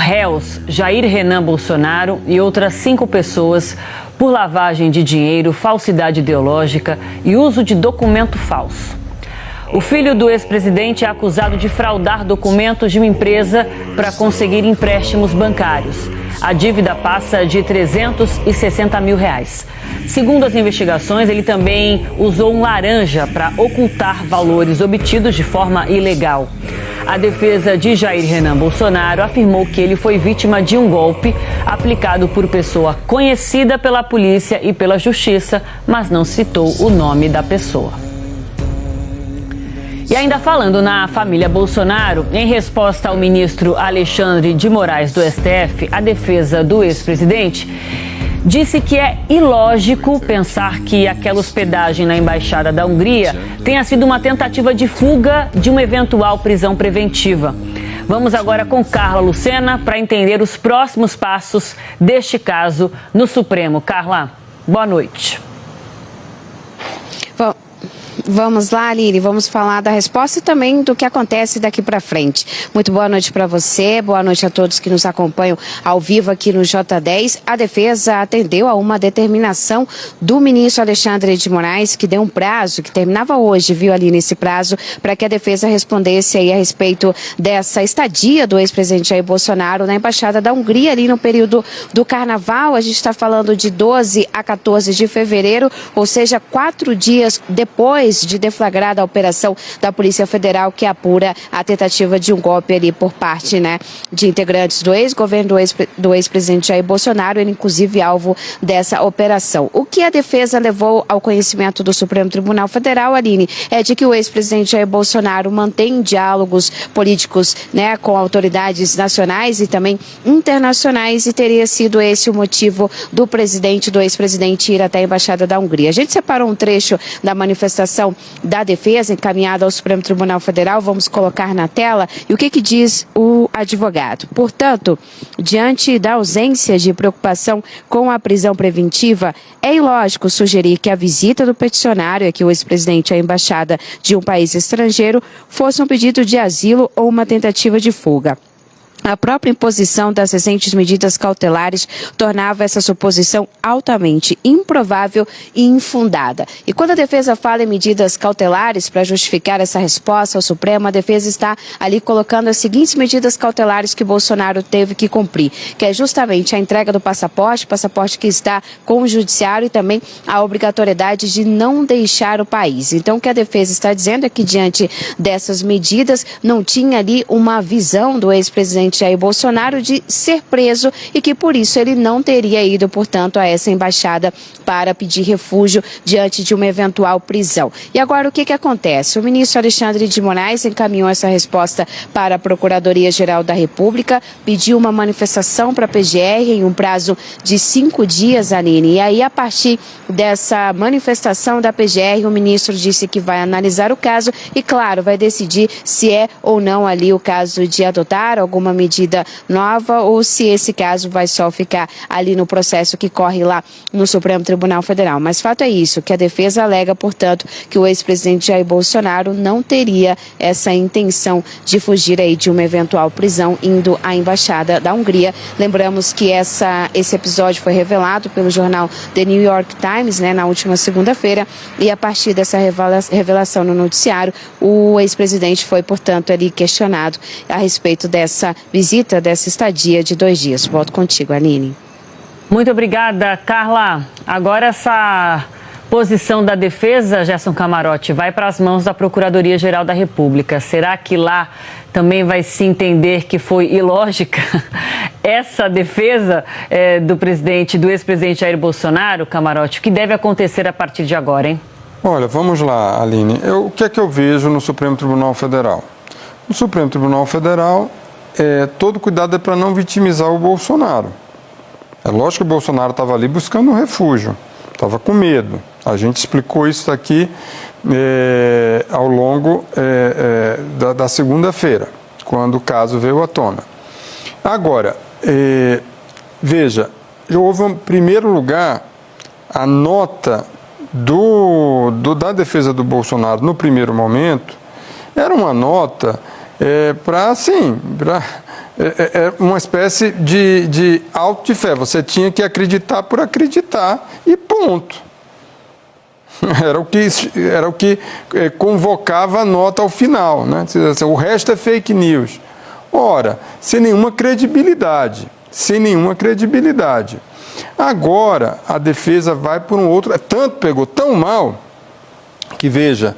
réus Jair Renan Bolsonaro e outras 5 pessoas por lavagem de dinheiro, falsidade ideológica e uso de documento falso. O filho do ex-presidente é acusado de fraudar documentos de uma empresa para conseguir empréstimos bancários. A dívida passa de R$360 mil. Segundo as investigações, ele também usou um laranja para ocultar valores obtidos de forma ilegal. A defesa de Jair Renan Bolsonaro afirmou que ele foi vítima de um golpe aplicado por pessoa conhecida pela polícia e pela justiça, mas não citou o nome da pessoa. E ainda falando na família Bolsonaro, em resposta ao ministro Alexandre de Moraes do STF, a defesa do ex-presidente disse que é ilógico pensar que aquela hospedagem na Embaixada da Hungria tenha sido uma tentativa de fuga de uma eventual prisão preventiva. Vamos agora com Carla Lucena para entender os próximos passos deste caso no Supremo. Carla, boa noite. Vamos lá, Aline, vamos falar da resposta e também do que acontece daqui para frente. Muito boa noite para você, boa noite a todos que nos acompanham ao vivo aqui no J10. A defesa atendeu a uma determinação do ministro Alexandre de Moraes, que deu um prazo, que terminava hoje, viu, Aline, esse prazo, para que a defesa respondesse aí a respeito dessa estadia do ex-presidente Jair Bolsonaro na Embaixada da Hungria, ali no período do Carnaval. A gente está falando de 12 a 14 de fevereiro, ou seja, 4 dias depois de deflagrada a operação da Polícia Federal que apura a tentativa de um golpe ali por parte, de integrantes do ex-governo do ex-presidente Jair Bolsonaro, ele inclusive alvo dessa operação. O que a defesa levou ao conhecimento do Supremo Tribunal Federal, Aline, é de que o ex-presidente Jair Bolsonaro mantém diálogos políticos, com autoridades nacionais e também internacionais, e teria sido esse o motivo do ex-presidente ir até a Embaixada da Hungria. A gente separou um trecho da manifestação da defesa encaminhada ao Supremo Tribunal Federal, vamos colocar na tela, e o que diz o advogado. Portanto, diante da ausência de preocupação com a prisão preventiva, é ilógico sugerir que a visita do peticionário, aqui o ex-presidente à embaixada de um país estrangeiro, fosse um pedido de asilo ou uma tentativa de fuga. A própria imposição das recentes medidas cautelares tornava essa suposição altamente improvável e infundada. E quando a defesa fala em medidas cautelares para justificar essa resposta ao Supremo, a defesa está ali colocando as seguintes medidas cautelares que Bolsonaro teve que cumprir, que é justamente a entrega do passaporte que está com o judiciário, e também a obrigatoriedade de não deixar o país. Então, o que a defesa está dizendo é que, diante dessas medidas, não tinha ali uma visão do ex-presidente Jair Bolsonaro de ser preso e que por isso ele não teria ido, portanto, a essa embaixada para pedir refúgio diante de uma eventual prisão. E agora o que acontece? O ministro Alexandre de Moraes encaminhou essa resposta para a Procuradoria-Geral da República, pediu uma manifestação para a PGR em um prazo de 5 dias, Aline. E aí, a partir dessa manifestação da PGR, o ministro disse que vai analisar o caso e, claro, vai decidir se é ou não ali o caso de adotar alguma medida nova ou se esse caso vai só ficar ali no processo que corre lá no Supremo Tribunal Federal. Mas fato é isso, que a defesa alega, portanto, que o ex-presidente Jair Bolsonaro não teria essa intenção de fugir aí de uma eventual prisão indo à Embaixada da Hungria. Lembramos que esse episódio foi revelado pelo jornal The New York Times, na última segunda-feira, e a partir dessa revelação no noticiário, o ex-presidente foi, portanto, ali questionado a respeito dessa visita, dessa estadia de 2 dias. Volto contigo, Aline. Muito obrigada, Carla. Agora essa posição da defesa, Gerson Camarote, vai para as mãos da Procuradoria-Geral da República. Será que lá também vai se entender que foi ilógica essa defesa do ex-presidente Jair Bolsonaro, Camarote? O que deve acontecer a partir de agora, hein? Olha, vamos lá, Aline. O que é que eu vejo no Supremo Tribunal Federal? No Supremo Tribunal Federal, todo cuidado é para não vitimizar o Bolsonaro. É lógico que o Bolsonaro estava ali buscando um refúgio, estava com medo. A gente explicou isso aqui ao longo da segunda-feira, quando o caso veio à tona. Agora, veja, houve, em primeiro lugar, a nota da defesa do Bolsonaro no primeiro momento, era uma nota para é uma espécie de auto de fé. Você tinha que acreditar por acreditar e ponto. Era o que convocava a nota ao final, né? O resto é fake news. Ora, sem nenhuma credibilidade. Agora, a defesa vai por um outro... Tanto pegou tão mal que, veja,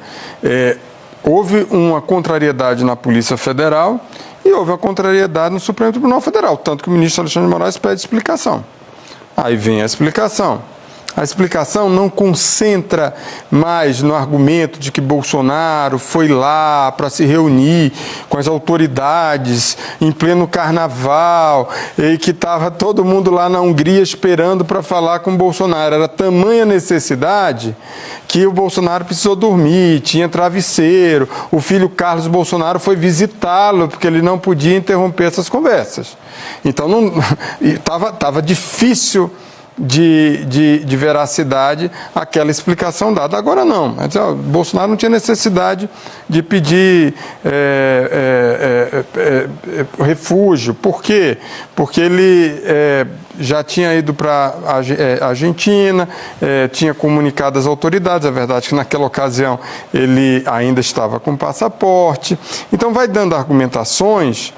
houve uma contrariedade na Polícia Federal e houve uma contrariedade no Supremo Tribunal Federal, tanto que o ministro Alexandre de Moraes pede explicação. Aí vem a explicação. A explicação não concentra mais no argumento de que Bolsonaro foi lá para se reunir com as autoridades em pleno carnaval e que estava todo mundo lá na Hungria esperando para falar com Bolsonaro. Era tamanha necessidade que o Bolsonaro precisou dormir, tinha travesseiro, o filho Carlos Bolsonaro foi visitá-lo porque ele não podia interromper essas conversas. Então estava difícil de veracidade aquela explicação dada. Agora não. Bolsonaro não tinha necessidade de pedir refúgio. Por quê? Porque ele já tinha ido para a Argentina, tinha comunicado às autoridades. É verdade que naquela ocasião ele ainda estava com passaporte. Então vai dando argumentações,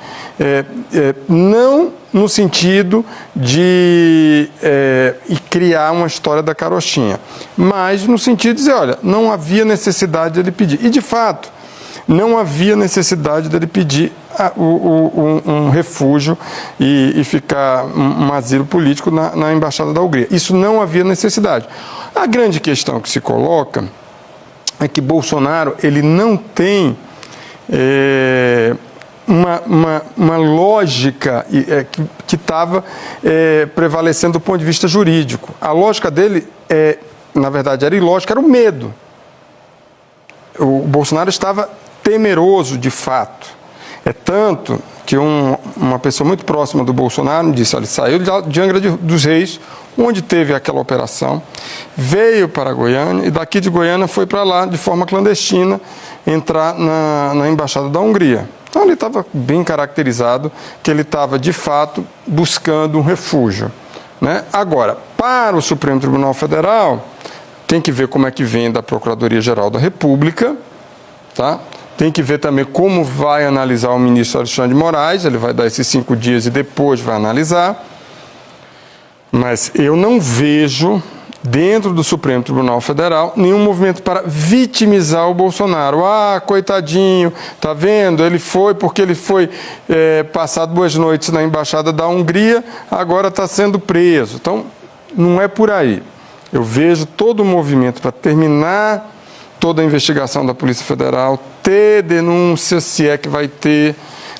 não no sentido de criar uma história da carochinha, mas no sentido de dizer, olha, não havia necessidade dele pedir. E, de fato, não havia necessidade dele pedir um refúgio e ficar um asilo político na Embaixada da Hungria. Isso não havia necessidade. A grande questão que se coloca é que Bolsonaro ele não tem... Uma lógica que estava prevalecendo do ponto de vista jurídico. A lógica dele, na verdade, era ilógica, era o medo. O Bolsonaro estava temeroso, de fato. É tanto que uma pessoa muito próxima do Bolsonaro me disse, olha, ele saiu de Angra dos Reis, onde teve aquela operação, veio para Goiânia e daqui de Goiânia foi para lá, de forma clandestina, entrar na Embaixada da Hungria. Então, ele estava bem caracterizado que ele estava, de fato, buscando um refúgio, né? Agora, para o Supremo Tribunal Federal, tem que ver como é que vem da Procuradoria-Geral da República, tá? Tem que ver também como vai analisar o ministro Alexandre de Moraes, ele vai dar esses 5 dias e depois vai analisar. Mas eu não vejo, dentro do Supremo Tribunal Federal, nenhum movimento para vitimizar o Bolsonaro. Ah, coitadinho, tá vendo? Ele foi porque ele foi passar 2 noites na Embaixada da Hungria, agora está sendo preso. Então, não é por aí. Eu vejo todo o movimento para terminar toda a investigação da Polícia Federal, ter denúncia, se é que vai ter,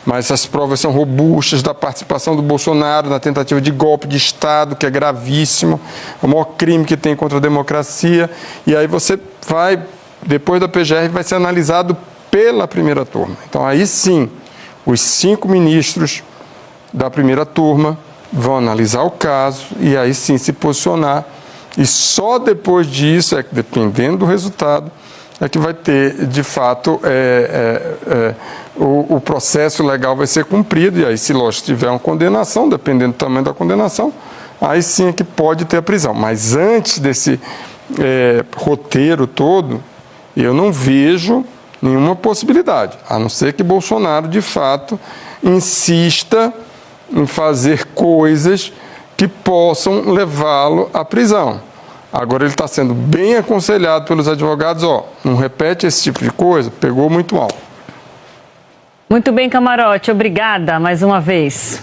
mas as provas são robustas da participação do Bolsonaro na tentativa de golpe de Estado, que é gravíssimo, é o maior crime que tem contra a democracia, e aí você vai, depois da PGR, vai ser analisado pela primeira turma. Então aí sim, os 5 ministros da primeira turma vão analisar o caso e aí sim se posicionar, e só depois disso, dependendo do resultado, é que vai ter, de fato, o processo legal vai ser cumprido, e aí, se lógico tiver uma condenação, dependendo do tamanho da condenação, aí sim é que pode ter a prisão. Mas antes desse roteiro todo, eu não vejo nenhuma possibilidade, a não ser que Bolsonaro, de fato, insista em fazer coisas que possam levá-lo à prisão. Agora ele está sendo bem aconselhado pelos advogados, não repete esse tipo de coisa, pegou muito mal. Muito bem, Camarote, obrigada mais uma vez.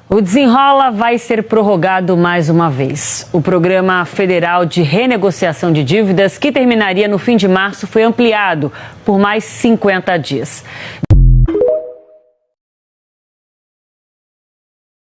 O Desenrola vai ser prorrogado mais uma vez. O Programa Federal de Renegociação de Dívidas, que terminaria no fim de março, foi ampliado por mais 50 dias.